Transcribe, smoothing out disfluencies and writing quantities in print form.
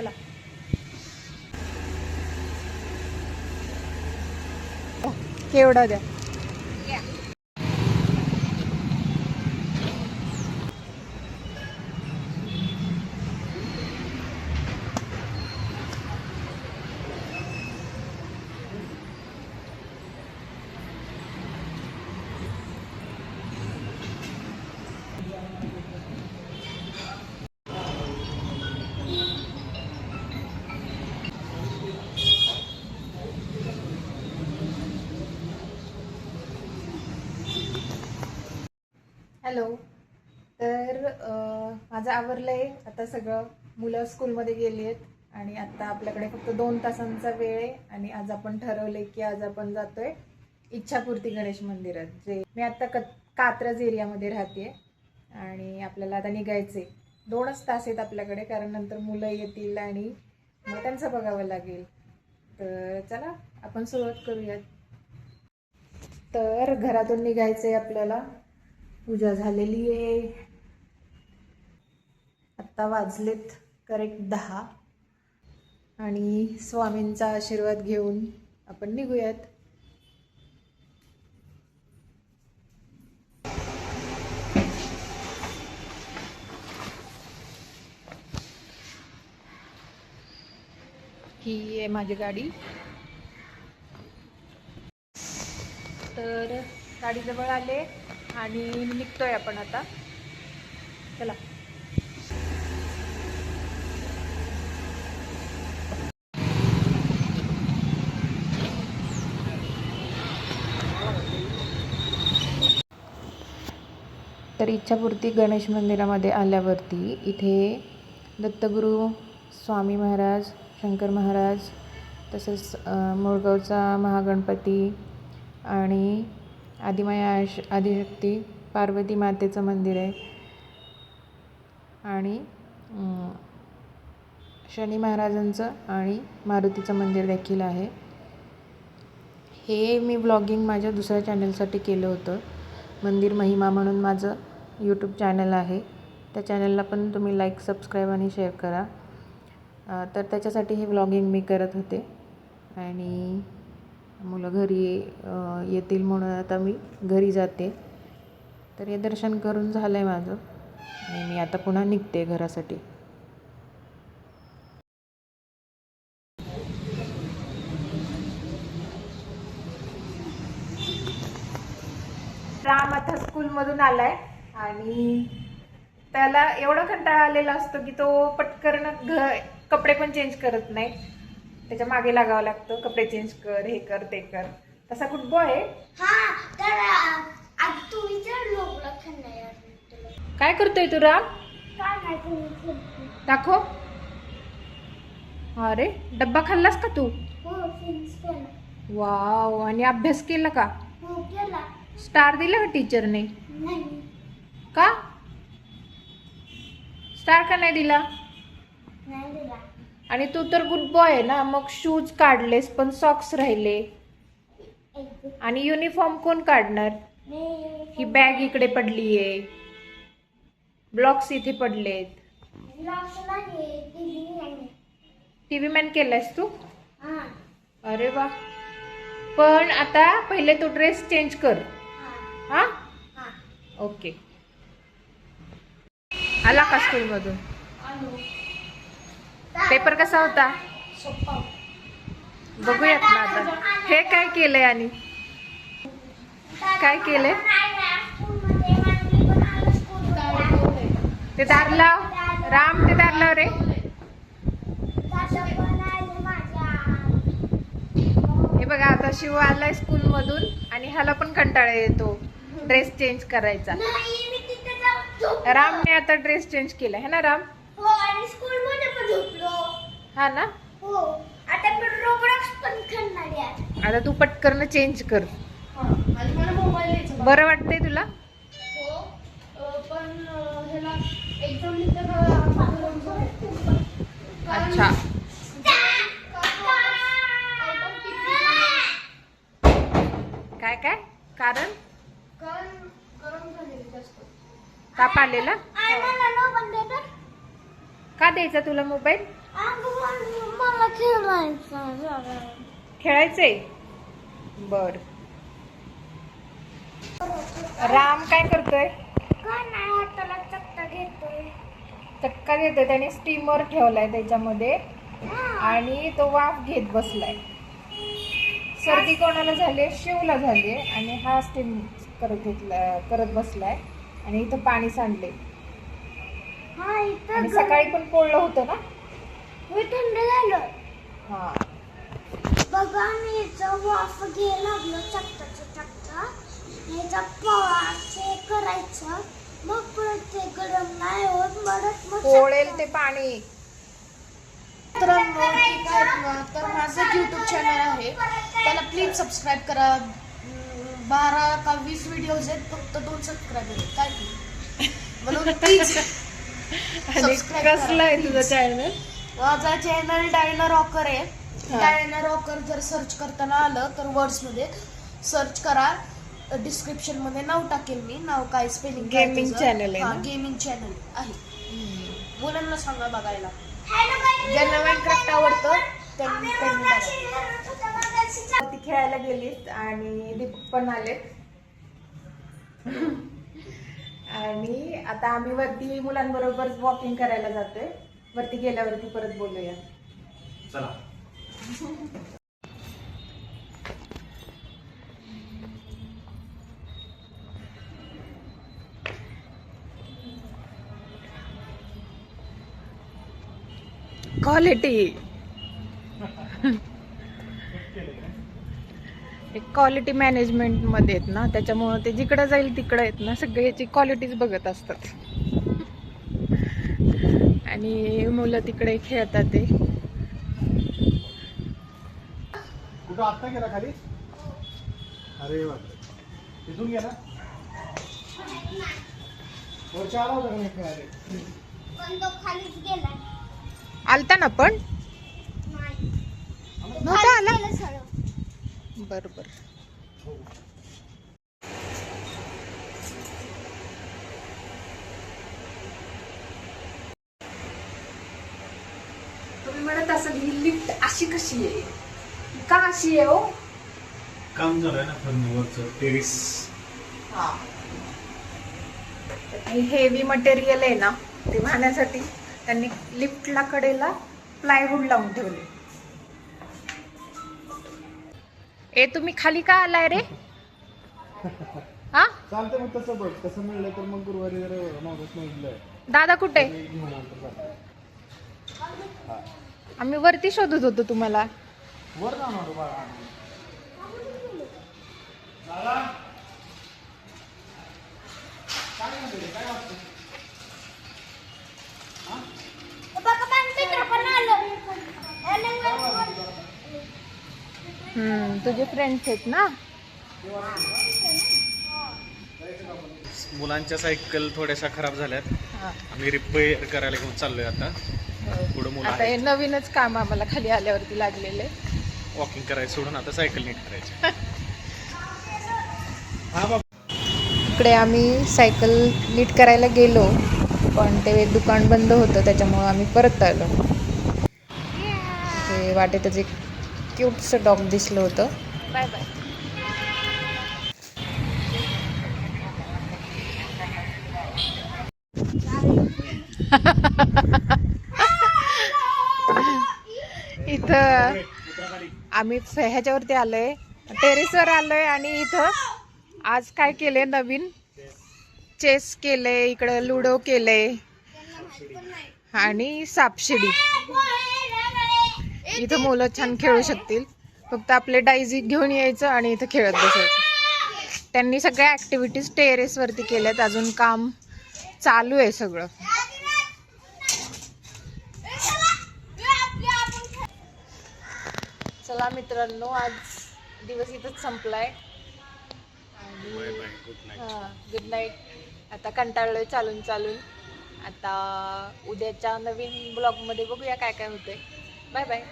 चला. केवढा द्या. हॅलो. तर माझं आवरलं आहे आता सगळं. मुलं स्कूलमध्ये गेली आहेत आणि आता आपल्याकडे फक्त 2 तासांचा वेळ आहे. आणि आज आपण ठरवलंय की आज आपण जातोय इच्छापूर्ती गणेश मंदिरात. जे मी आता कात्रज एरियामध्ये राहते आणि आपल्याला आता निघायचे 2च तास आहेत आपल्याकडे, कारण नंतर मुलं येतील आणि मग त्यांचं बघावं लागेल. तर चला आपण सुरुवात करूयात. तर घरातून निघायचंय आपल्याला. पूजा झालेली आहे. आत्ता वाजलेत करेक्ट 10 आणि स्वामींचा आशीर्वाद घेऊन आपण निघूयात. ही आहे माझी गाडी. तर गाडीजवळ आले आणि निघतोय आपण आता. चला. तर इच्छापूर्ती गणेश मंदिरामध्ये आल्यावरती इथे दत्तगुरू, स्वामी महाराज, शंकर महाराज, तसेच मुळगावचा महागणपती आणि आदिमाया आदिशक्ती पार्वती मातेचं मंदिर आहे आणि शनी महाराजांचं आणि मारुतीचं मंदिर देखील आहे. हे मी व्लॉगिंग माझ्या दुसऱ्या चॅनलसाठी केलं होतं. मंदिर महिमा म्हणून माझं यूट्यूब चॅनल आहे. त्या चॅनलला पण तुम्ही लाईक, सबस्क्राईब आणि शेअर करा. तर त्याच्यासाठी हे व्लॉगिंग मी करत होते आणि मुलं घरी येतील म्हणून आता मी घरी जाते. तर हे दर्शन करून झालं आहे माझं आणि मी आता पुन्हा निघते घरासाठी. राम आता स्कूलमधून आलाय आणि त्याला एवढा कंटाळा आलेला असतो की तो पटकन कपडे पण चेंज करत नाही. त्याच्या मागे लागावं लागतं, कपडे चेंज कर, हे कर, ते कर. तसा गुड बॉय आहे. काय करतोय तू राम? दाखव. अरे डब्बा खाल्लास का तू? वाव. आणि अभ्यास केला का? स्टार दिला का टीचरने? का स्टार का नाही दिला? आणि तू तर गुड बॉय आहे ना, मग शूज काढलेस पण सॉक्स राहिले. आणि युनिफॉर्म कोण काढणार? ही बॅग इकडे पडलीये, ब्लॉक्स इथे पडलेत. टीव्ही मॅन केलायस तू? अरे वा. पण आता पहिले तो ड्रेस चेंज कर. हा ओके. आला का स्कूलमधून? पेपर कसा होता? बघूयात ना आता. हे काय केलंय आणि काय केलंय? ते दार लाव राम, ते दार लाव रे. हे बघा आता शिव आलाय स्कूलमधून आणि ह्याला पण कंटाळा येतो ड्रेस चेंज करायचा. रामने आता ड्रेस चेंज केला है ना राम? हो. आणि स्कूलमध्ये पण झोपलो. हा ना? हो. आता पण रोबॉक्स पण खेळणार आहे. आता तू पटकन चेंज कर. आणि मला मोबाईल द्यायचा. बरं वाटतंय तुला? हो. पण ह्याला एक्झाम नंतर अच्छा. काय काय कारण? गरम झालेली जास्त. ताप आलेला? का का द्यायचा तुला मोबाईल? मला खेळायचं. खेळायचंय. बर. राम काय करतोय? काय नाही हाताला चक्का घेतोय. चक्का घेतोय. त्याने स्टीमर ठेवलाय त्याच्यामध्ये आणि तो वाफ घेत बसलाय. सर्दी कोणाला झाली? शिवला झाली आणि हा स्टीम करत बसलाय आणि इथं पाणी सांडले. हा इथं आणि सकाळी पण पोळलं होतं ना? मी थंड झालं. हा. बघा मी याचं वाफ घ्यायला लागलो चक्का. याचा पवाचे करायचं मग परत ते गरम नाही होत मग पोळेल ते पाणी. मित्रांनो ठीक आहेत ना, तर माझं यूट्यूब चॅनल आहे, त्याला प्लीज सबस्क्राईब करा. 12 का 20 व्हिडिओज आहेत, फक्त 2 सबस्क्राईबर आहेत. काय की म्हणून प्लीज आणि कसलं आहे तुझं चॅनल? माझा चॅनल डायना रॉकर आहे. डायना रॉकर जर सर्च करताना आलं तर वर्ड्समध्ये सर्च करा. डिस्क्रिप्शन मध्ये नाव टाकेल मी. नाव काय स्पेलिंग? गेमिंग चॅनल आहे ना? गेमिंग चॅनल आहे. मुलांना सांगा बघायला. ज्यांना ज्यांना माइनक्राफ्ट आवडतं त्यांनी ती खेळायला गेलीत आणि दीपक पण आलेत. आणि आता आम्ही वरती मुलांबरोबर वॉकिंग करायला जातोय. वरती गेल्यावरती परत बोलूया. चला. क्वालिटी. क्वालिटी मॅनेजमेंट मध्ये आहेत ना, त्याच्यामुळे ते जिकडे जाईल तिकडे आहेत ना, सगळे याची क्वालिटीज बघत असतात. आणि मुलं तिकडे खेळतात. ते कुठं आत्ता गेला खाली? अरे वा, तिथून गेला वरच्या आला होता का नाही खेळायला? पण तो खालीच गेला. आलता ना पण नाही नव्हता आला. गेलं सरळ. बरोबर. तुम्ही म्हणत असाल ही लिफ्ट अशी कशी आहे? का अशी आहे हो? काम झालंय ना फर्निचरचं टेरिस. हेवी मटेरियल आहे ना, ते वाहण्यासाठी त्यांनी लिफ्टला कडेला प्लायवूड लावून ठेवले. ए तुम्ही खाली का आलाय रे? हा चालतंय मग तसं बघ. तसं मिळलं तर मग गुरुवारी जरा मागच मिळलंय. दादा कुठे? घेऊन नंतर जातो. आम्ही वरती शोधत होतो तुम्हाला. वर जाणार होतो बाळा. दादा काय म्हणते? काय वाटतं? बघा पण मित्र पण आलं. तुझे फ्रेंड्स आहेत ना? मुलांच्या सायकल थोड्याशा खराब झाल्यात. हा. आम्ही रिपेअर करायला घेऊन चाललोय आता. पुढे मुलं आता हे नवीनच काम आम्हाला खाली आल्यावरती लागलेले. वॉकिंग करायचं सोडून आता सायकल नीट करायची. हा बाबा. इकडे आम्ही सायकल नीट करायला गेलो, पण ते दुकान बंद होतं, त्याच्यामुळं आम्ही परत आलो. ते वाटेतच एक क्यूटचं डॉग दिसलं होतं. Bye bye. इथं आम्ही ह्याच्यावरती आलोय, टेरेसवर आलोय. आणि इथं आज काय केले? नवीन चेस केले, इकडं लुडो केले आणि सापशिडी. इथं मुलं छान खेळू शकतील. फक्त आपले डायझी घेऊन यायचं आणि इथं खेळत बसायचं. त्यांनी सगळ्या ऍक्टिव्हिटीज टेरेसवरती केल्यात. अजून काम चालू आहे सगळं. चला मित्रांनो, आज दिवस इथंच संपलाय. Good night. आता कंटाळलोय चालून चालून. आता उद्याच्या नवीन ब्लॉगमध्ये बघूया काय काय होतंय. Bye bye.